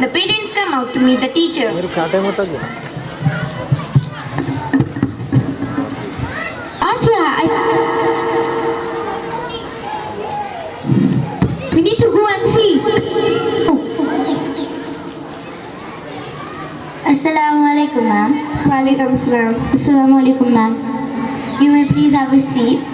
The parents come out to meet the teacher. Afia, we need to go and see. Assalamu alaikum, ma'am. Wa alaikum assalam. Assalamu alaikum, ma'am. You may please have a seat.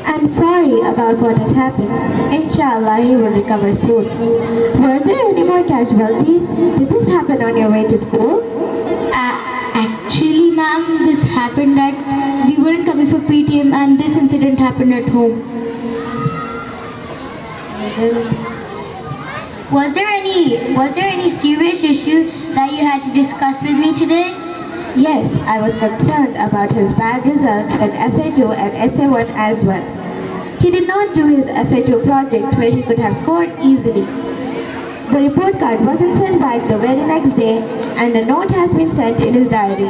I'm sorry about what has happened. Inshallah, he will recover soon. Were there any more casualties? Did this happen on your way to school? Actually, ma'am, this happened at... We weren't coming for PTM and this incident happened at home. Was there any serious issue that you had to discuss with me today? Yes, I was concerned about his bad results in FA2 and SA1 as well. He did not do his FA2 projects where he could have scored easily. The report card wasn't sent back the very next day and a note has been sent in his diary.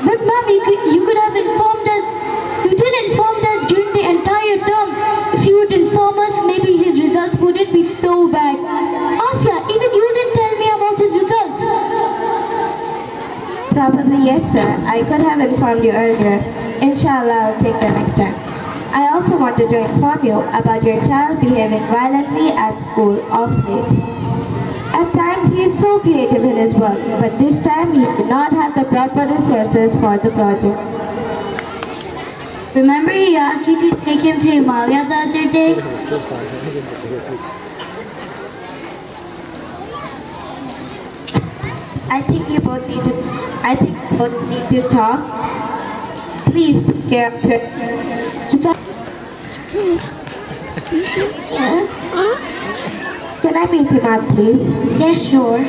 But ma'am, you could have informed us. You didn't inform us during the entire term. If you would inform us, maybe his results wouldn't be so bad. Asya, even you didn't tell me about his results. Probably yes, sir. I could have informed you earlier. Inshallah, I'll take that next time. I also wanted to inform you about your child behaving violently at school of late. At times, he is so creative in his work, but this time he did not have the proper resources for the project. Remember he asked you to take him to Himalaya the other day? I think you both need to talk. Please take care of her. Can I meet him out, please? Yes, sure.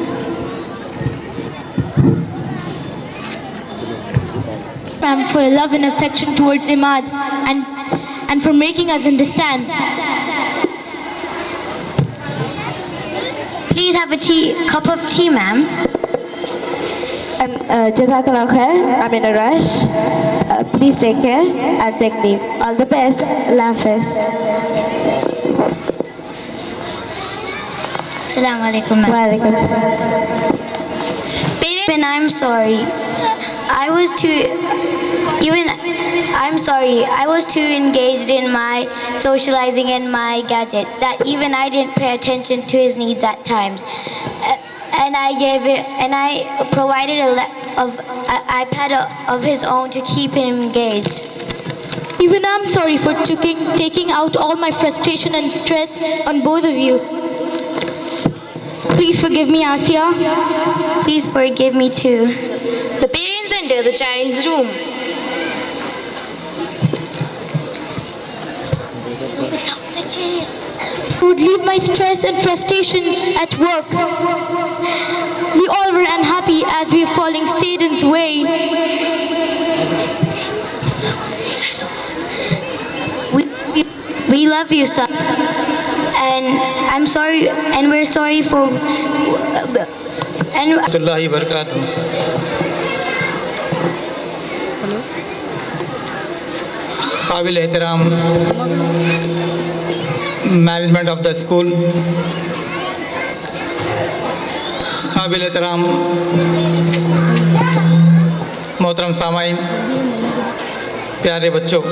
Ma'am, for your love and affection towards Imad and for making us understand. Please have a cup of tea, ma'am. Jazakallah khair. I'm in a rush. Please take care and take leave. All the best. Allah Hafiz. Assalamu alaikum, ma'am. Wa alaikum assalam. Parents, I'm sorry. I was too engaged in my socializing and my gadget that even I didn't pay attention to his needs at times. And I provided an iPad of his own to keep him engaged. Even I'm sorry for taking out all my frustration and stress on both of you. Please forgive me, Asya. Please forgive me too. The parents enter the child's room. I would leave my stress and frustration at work. We all were unhappy as we were following Satan's way. We love you, son. And I'm sorry, and we're sorry for... Warahmatullahi wabarakatuh. Qabil ehtaram management of the school, qabil ehtaram मोहतरम सामाईन, प्यारे बच्चों,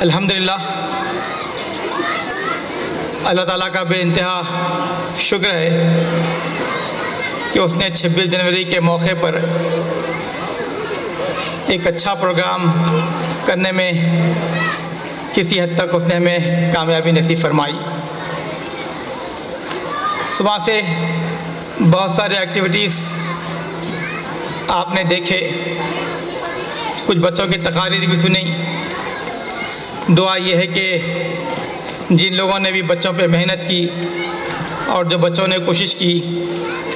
अल्हम्दुलिल्लाह अल्लाह ताला का बेइंतहा शुक्र है कि उसने 26 जनवरी के मौके पर एक अच्छा प्रोग्राम करने में किसी हद तक उसने हमें कामयाबी नसीब फरमाई। सुबह से बहुत सारे एक्टिविटीज़ आपने देखे, कुछ बच्चों की तकारीर भी सुनी। दुआ ये है कि जिन लोगों ने भी बच्चों पे मेहनत की और जो बच्चों ने कोशिश की,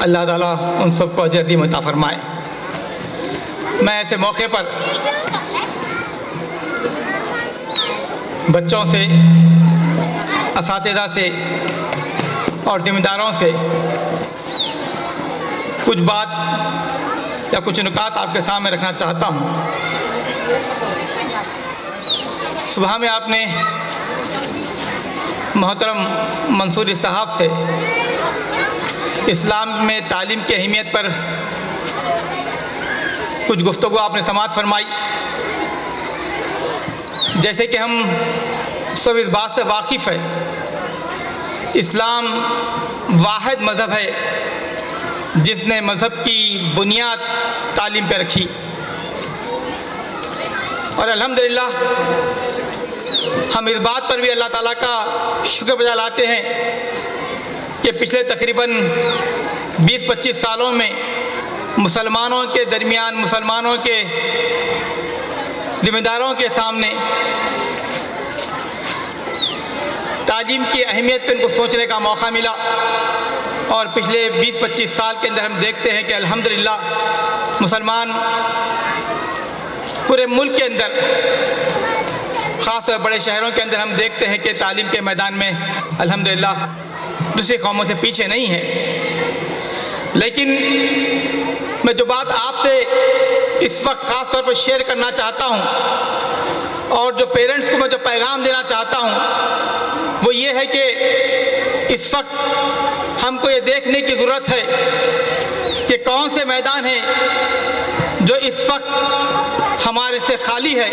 अल्लाह ताला उन सबको अजर दी अता फरमाए। میں ایسے موقع پر بچوں سے، اساتذہ سے اور ذمہ داروں سے کچھ بات یا کچھ نکات آپ کے سامنے رکھنا چاہتا ہوں۔ صبح میں آپ نے محترم منصوری صاحب سے اسلام میں تعلیم کی اہمیت پر کچھ گفتگو آپ نے سماعت فرمائی۔ جیسے کہ ہم سب اس بات سے واقف ہے، اسلام واحد مذہب ہے جس نے مذہب کی بنیاد تعلیم پہ رکھی، اور الحمدللہ ہم اس بات پر بھی اللہ تعالیٰ کا شکر بجا لاتے ہیں کہ پچھلے تقریباً 20-25 سالوں میں مسلمانوں کے درمیان، مسلمانوں کے ذمہ داروں کے سامنے تعلیم کی اہمیت پہ ان کو سوچنے کا موقع ملا، اور پچھلے 20-25 سال کے اندر ہم دیکھتے ہیں کہ الحمدللہ مسلمان پورے ملک کے اندر، خاص طور بڑے شہروں کے اندر ہم دیکھتے ہیں کہ تعلیم کے میدان میں الحمدللہ دوسری قوموں سے پیچھے نہیں ہے۔ لیکن میں جو بات آپ سے اس وقت خاص طور پر شیئر کرنا چاہتا ہوں، اور جو پیرنٹس کو میں جو پیغام دینا چاہتا ہوں، وہ یہ ہے کہ اس وقت ہم کو یہ دیکھنے کی ضرورت ہے کہ کون سے میدان ہیں جو اس وقت ہمارے سے خالی ہے،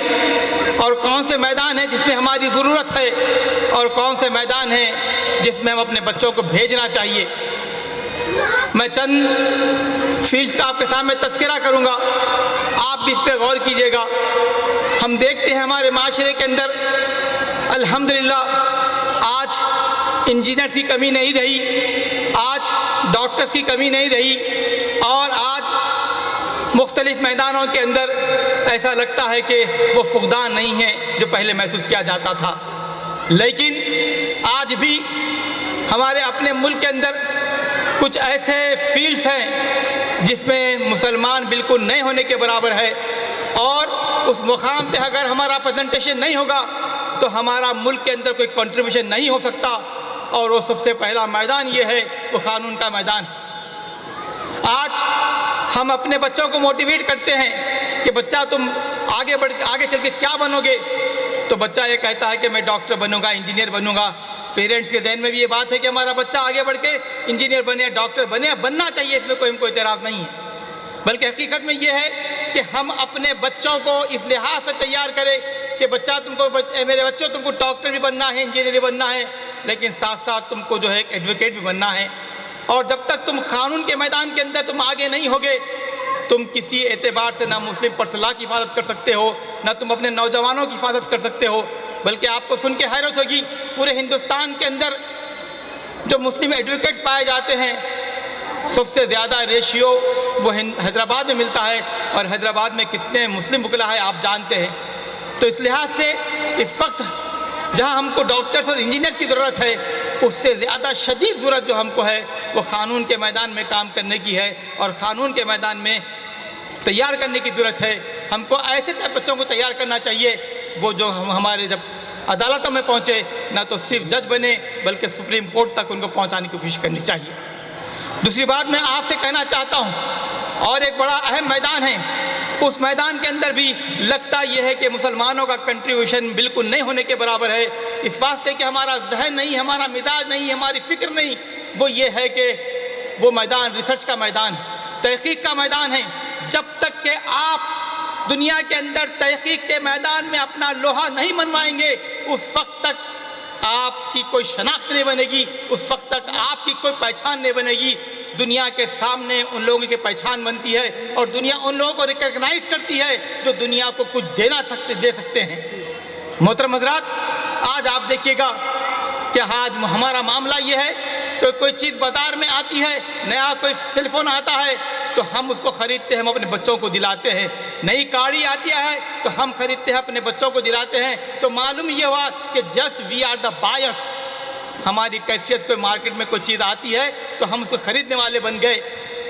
اور کون سے میدان ہیں جس میں ہماری ضرورت ہے، اور کون سے میدان ہیں جس میں ہم اپنے بچوں کو بھیجنا چاہیے۔ میں چند فیلڈز کا آپ کے سامنے تذکرہ کروں گا، آپ بھی اس پہ غور کیجیے گا۔ ہم دیکھتے ہیں ہمارے معاشرے کے اندر الحمدللہ آج انجینئر کی کمی نہیں رہی، آج ڈاکٹرز کی کمی نہیں رہی، اور آج مختلف میدانوں کے اندر ایسا لگتا ہے کہ وہ فقدان نہیں ہے جو پہلے محسوس کیا جاتا تھا۔ لیکن آج بھی ہمارے اپنے ملک کے اندر کچھ ایسے فیلڈز ہیں جس میں مسلمان بالکل نہیں ہونے کے برابر ہے، اور اس مقام پہ اگر ہمارا پریزنٹیشن نہیں ہوگا تو ہمارا ملک کے اندر کوئی کنٹریبیوشن نہیں ہو سکتا، اور وہ سب سے پہلا میدان یہ ہے، وہ قانون کا میدان ہے۔ آج ہم اپنے بچوں کو موٹیویٹ کرتے ہیں کہ بچہ تم آگے چل کے کیا بنو گے، تو بچہ یہ کہتا ہے کہ میں ڈاکٹر بنوں گا، انجینئر بنوں گا۔ پیرنٹس کے ذہن میں بھی یہ بات ہے کہ ہمارا بچہ آگے بڑھ کے انجینئر بنے، ڈاکٹر بنے، بننا چاہیے، اس میں کوئی اعتراض نہیں ہے۔ بلکہ حقیقت میں یہ ہے کہ ہم اپنے بچوں کو اس لحاظ سے تیار کریں کہ میرے بچوں تم کو ڈاکٹر بھی بننا ہے، انجینئر بھی بننا ہے، لیکن ساتھ ساتھ تم کو جو ہے ایک ایڈوکیٹ بھی بننا ہے۔ اور جب تک تم قانون کے میدان کے اندر تم آگے نہیں ہوگے، تم کسی اعتبار سے نہ مسلم پرسنل کی حفاظت کر سکتے ہو، نہ تم اپنے نوجوانوں کی حفاظت کر سکتے ہو۔ بلکہ آپ کو سن کے حیرت ہوگی، پورے ہندوستان کے اندر جو مسلم ایڈوکیٹس پائے جاتے ہیں، سب سے زیادہ ریشیو وہ حیدرآباد میں ملتا ہے، اور حیدرآباد میں کتنے مسلم وکلا ہیں آپ جانتے ہیں۔ تو اس لحاظ سے اس وقت جہاں ہم کو ڈاکٹرز اور انجینئرز کی ضرورت ہے، اس سے زیادہ شدید ضرورت جو ہم کو ہے وہ قانون کے میدان میں کام کرنے کی ہے، اور قانون کے میدان میں تیار کرنے کی ضرورت ہے۔ ہم کو ایسے بچوں کو تیار کرنا چاہیے وہ جو ہمارے جب عدالتوں میں پہنچے نہ تو صرف جج بنے بلکہ سپریم کورٹ تک ان کو پہنچانے کی کوشش کرنی چاہیے۔ دوسری بات میں آپ سے کہنا چاہتا ہوں، اور ایک بڑا اہم میدان ہے، اس میدان کے اندر بھی لگتا یہ ہے کہ مسلمانوں کا کنٹریبیوشن بالکل نہیں ہونے کے برابر ہے، اس واسطے کہ ہمارا ذہن نہیں، ہمارا مزاج نہیں، ہماری فکر نہیں، وہ یہ ہے کہ وہ میدان ریسرچ کا میدان ہے، تحقیق کا میدان ہے۔ جب تک کہ آپ دنیا کے اندر تحقیق کے میدان میں اپنا لوہا نہیں منوائیں گے، اس وقت تک آپ کی کوئی شناخت نہیں بنے گی، اس وقت تک آپ کی کوئی پہچان نہیں بنے گی۔ دنیا کے سامنے ان لوگوں کی پہچان بنتی ہے، اور دنیا ان لوگوں کو ریکگنائز کرتی ہے جو دنیا کو کچھ دے سکتے ہیں۔ محترم حضرات، آج آپ دیکھیے گا کہ آج ہمارا معاملہ یہ ہے کہ کوئی چیز بازار میں آتی ہے، نیا کوئی سیل فون آتا ہے تو ہم اس کو خریدتے ہیں، ہم اپنے بچوں کو دلاتے ہیں۔ نئی گاڑی آتی ہے تو ہم خریدتے ہیں، اپنے بچوں کو دلاتے ہیں۔ تو معلوم یہ ہوا کہ just we are the buyers. ہماری کیفیت کوئی مارکیٹ میں کوئی چیز آتی ہے تو ہم اس کو خریدنے والے بن گئے،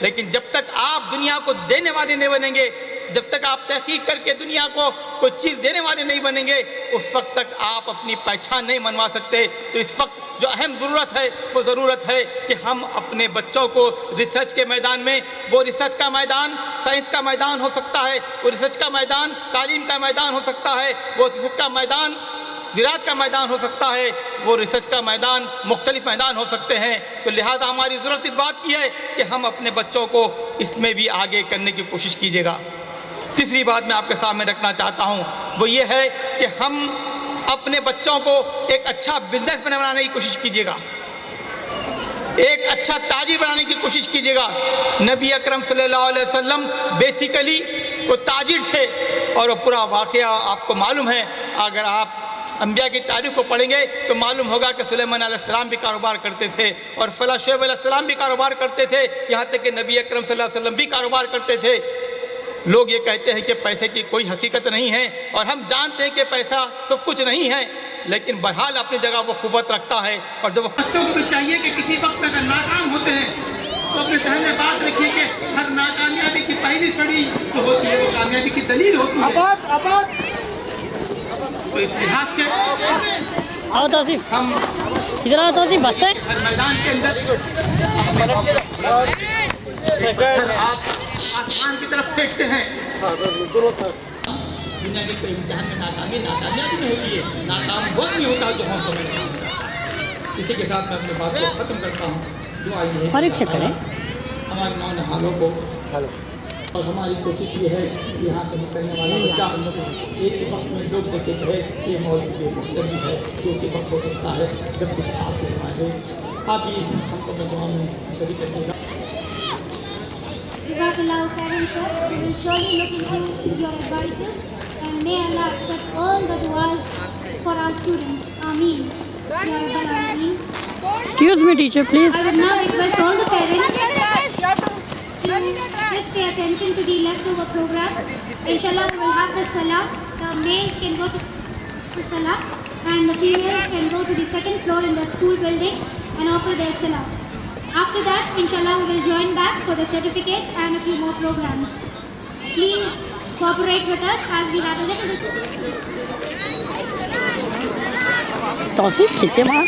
لیکن جب تک آپ دنیا کو دینے والے نہیں بنیں گے، جب تک آپ تحقیق کر کے دنیا کو کوئی چیز دینے والے نہیں بنیں گے اس وقت تک آپ اپنی پہچان نہیں منوا سکتے. تو اس وقت جو اہم ضرورت ہے وہ ضرورت ہے کہ ہم اپنے بچوں کو ریسرچ کے میدان میں، وہ ریسرچ کا میدان سائنس کا میدان ہو سکتا ہے، وہ ریسرچ کا میدان تعلیم کا میدان ہو سکتا ہے، وہ ریسرچ کا میدان زراعت کا میدان ہو سکتا ہے، وہ ریسرچ کا میدان مختلف میدان ہو سکتے ہیں. تو لہٰذا ہماری ضرورت اس بات کی ہے کہ ہم اپنے بچوں کو اس میں بھی آگے کرنے کی کوشش کیجیے گا. تیسری بات میں آپ کے سامنے رکھنا چاہتا ہوں وہ یہ ہے کہ ہم اپنے بچوں کو ایک اچھا بزنس مین بنانے کی کوشش کیجیے گا، ایک اچھا تاجر بنانے کی کوشش کیجیے گا. نبی اکرم صلی اللہ علیہ وسلم بیسیکلی وہ تاجر تھے اور وہ پورا واقعہ آپ کو معلوم ہے. اگر آپ انبیاء کی تاریخ کو پڑھیں گے تو معلوم ہوگا کہ سلیمان علیہ السلام بھی کاروبار کرتے تھے اور فلاں شعیب علیہ السلام بھی کاروبار کرتے تھے، یہاں تک کہ نبی اکرم صلی اللہ علیہ وسلم بھی کاروبار کرتے تھے. لوگ یہ کہتے ہیں کہ پیسے کی کوئی حقیقت نہیں ہے اور ہم جانتے ہیں کہ پیسہ سب کچھ نہیں ہے، لیکن بہرحال اپنی جگہ وہ قوت رکھتا ہے. اور جب بچوں کو بھی چاہیے کہ کسی وقت اگر ناکام ہوتے ہیں تو اپنے ذہن میں بات رکھیے کہ ہر ناکامیابی کی پہلی سڑی جو ہوتی ہے وہ کامیابی کی دلیل ہوتی ہے. تو اس لحاظ سے آؤ توصیف، ہم ادھر آؤ توصیف، بس ہے ہر میدان کے اندر آپ آسمان کی طرف پھینکتے ہیں. دنیا کے کوئی امتحان میں ناکامیابی نہیں ہوتی ہے، ناکام وقت نہیں ہوتا جو حوصلہ میں رکھا ہوتا ہے. اسی کے ساتھ میں اپنی بات کو ختم کرتا ہوں. دعا یہ ہے اور ایک چکر ہے ہمارے نونہالوں کو، اور ہماری کوشش یہ ہے کہ یہاں سے نکلنے والا بچہ ایک وقت میں لوگ دیکھتے ہیں کہ یہ مولوی یہ مستقبل ہے کہ اسی وقت ہو سکتا ہے جب کچھ آپ کے ہمارے آپ بھی ہم کو دعا میں شریک کریے گا. Jazakallah khairan, sir. We will surely look into your advices and may Allah accept all the du'as for our students. Ameen. Ya Rabbal Alameen. Excuse me teacher please. I would now request all the parents to just pay attention to the leftover program. Inshallah, we will have the salah. The males can go to for salah and the females can go to the second floor in the school building and offer their salah. After that, inshallah, we will join back for the certificates and a few more programs. Please cooperate with us as we have a little. توصیف کتنے مار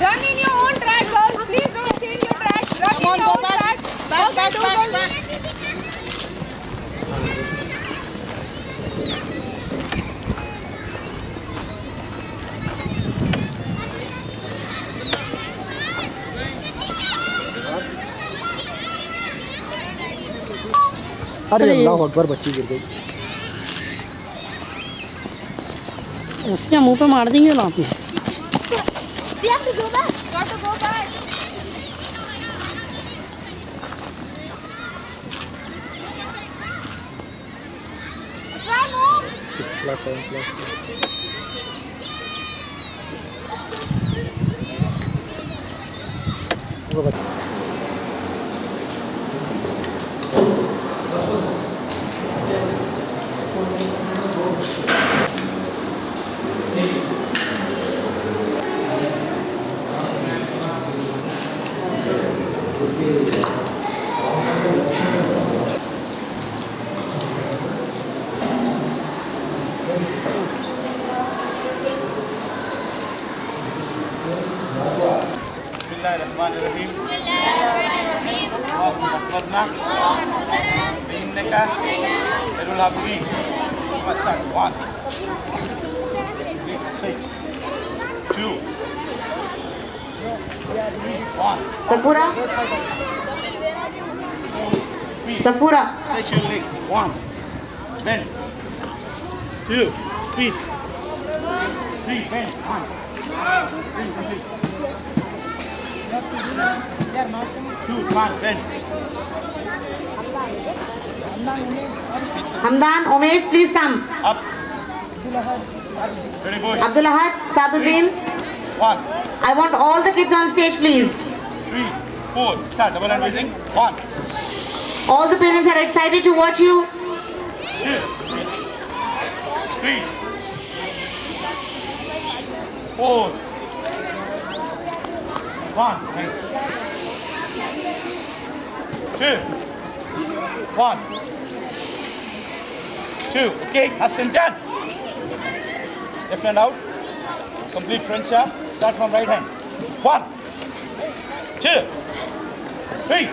Run in your own track, girls. Please don't change your track. Run in your own track. Back. ارے اللہ اکبر، بچی گر گئی. اس سے منہ پہ مار دیں گے آپ نے. We have to go back. Got to go back. Run home. 6+, 7+. وہ بچ Bismillahirrahmanirrahim. Allahumma ahfazna fa innaka khairul hafizin. Let's start. 1, 2, 1. Safura. Safura. Stretch your leg. 1. Bend. 2. Speed. 3. Bend. 1. 3. Complete. 2. Come on. Bend. Hamdan, Umesh, please come. Up. Ready, boys. Abdul Ahad, Saduddin. 1, I want all the kids on stage, please. 3, 4. Start. Double hand breathing. 1, All the parents are excited to watch you. 2, 3, 4. 1, 2, 1, 2. Okay, Hassan done. Left hand out. Complete front sharp. Start from right hand. 1, 2, 3,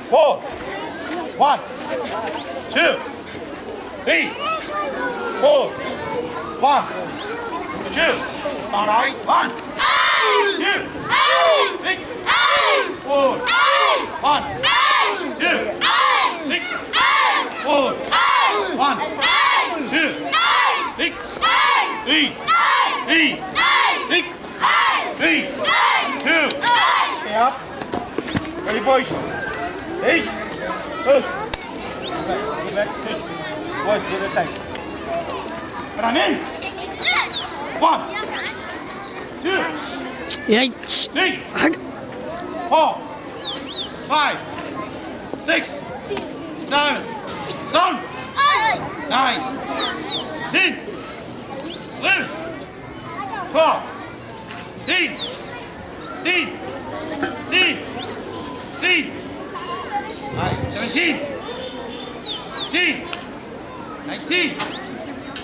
4. 1, 2, 3, 4. 1, 2. Start right. 1, 2, 3, 4. 1, 2, 3, 4. 1, 2, 3, 3, 2. Okay, up. Ready, boys. East. Push. Back. Take. Boys, go this side. Run in. 1, 2, Yikes. 3, 4, 5, 6, 7, 9, 10, 11, 12, 13, 16, 17, 18, 19,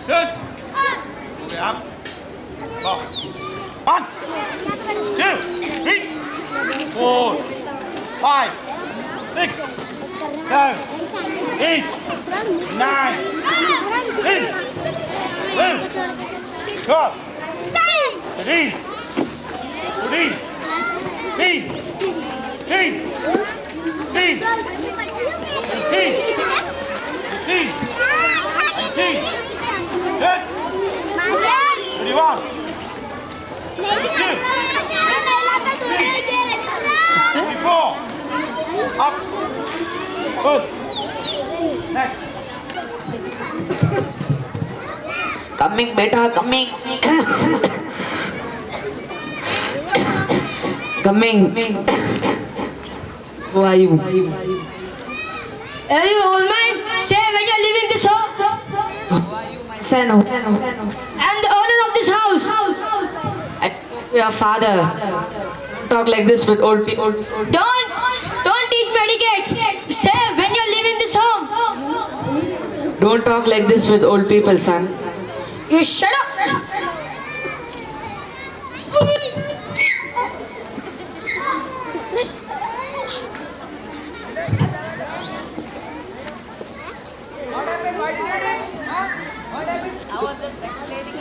20. Okay, up. Go. 1, 2, 3, 4, 5, 6, 7, 8, 9, 10, 11, 12, 13, 14, 15, 16, 17, 18, 19, 20, 21, 22, 24. Up. Push. Next. Coming, beta, coming. Coming. Who are you? Are you old man? Say when you're leaving this house. Son, I'm the owner of this house. your father. Talk like this with old people. Don't teach me etiquette. Say when you're leaving this home. Don't talk like this with old people, son. You shut up.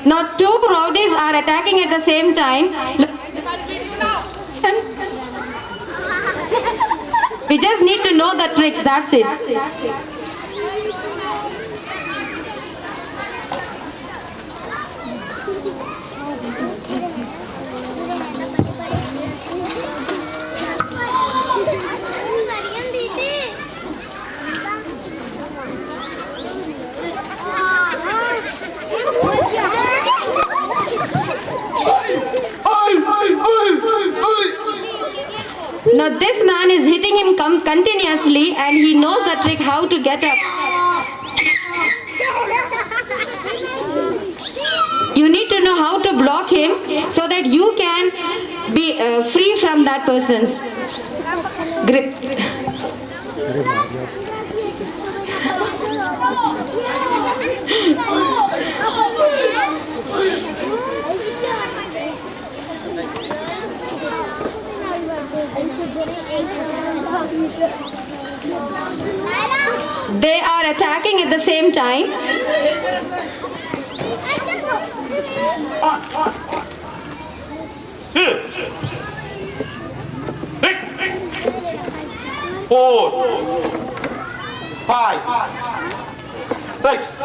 Now two rowdies are attacking at the same time. We just need to know the tricks, that's it. Now this man is hitting him continuously and he knows the trick how to get up. You need to know how to block him so that you can be free from that person's grip. They are attacking at the same time. Two, 4, 5, 6,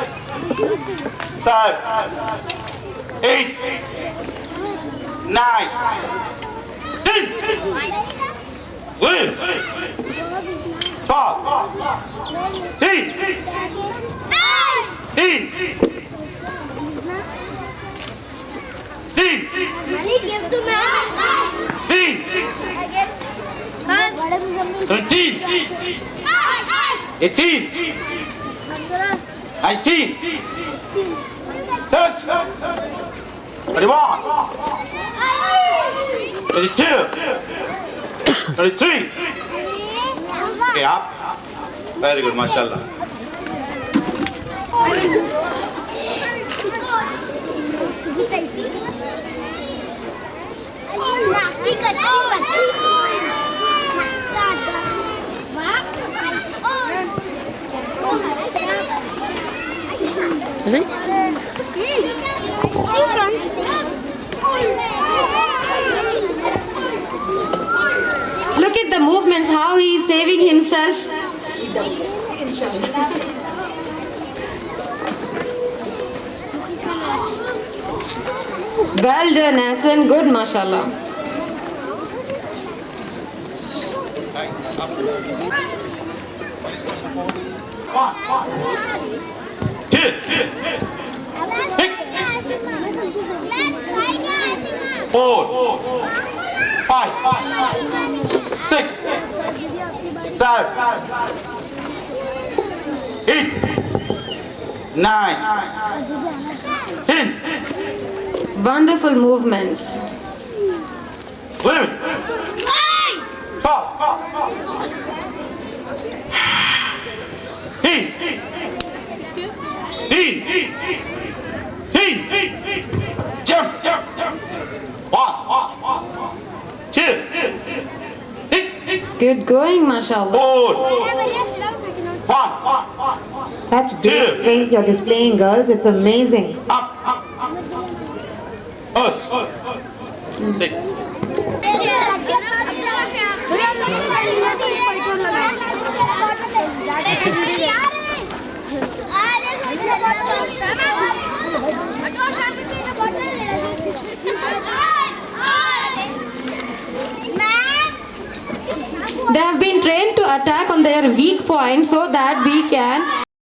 7, 8, 9, 10, 11, 12, 13, 14, 15, 16, 17, 18, 19, 20. 17, 18, 19, 20, 21, 22, 23. Okay, up. Very good, mashallah. Look at the movements, how he is saving himself. Well done, Hassan. Good, mashallah. Two, four, 5, 6, 7, 8, 9, 10, Wonderful movements. 11, 12, 13, jump, 1, 2, Good going, mashallah. 4, 1, Such great strength you're displaying, girls. It's amazing. up, us, 6. They have been trained to attack on their weak points so that we can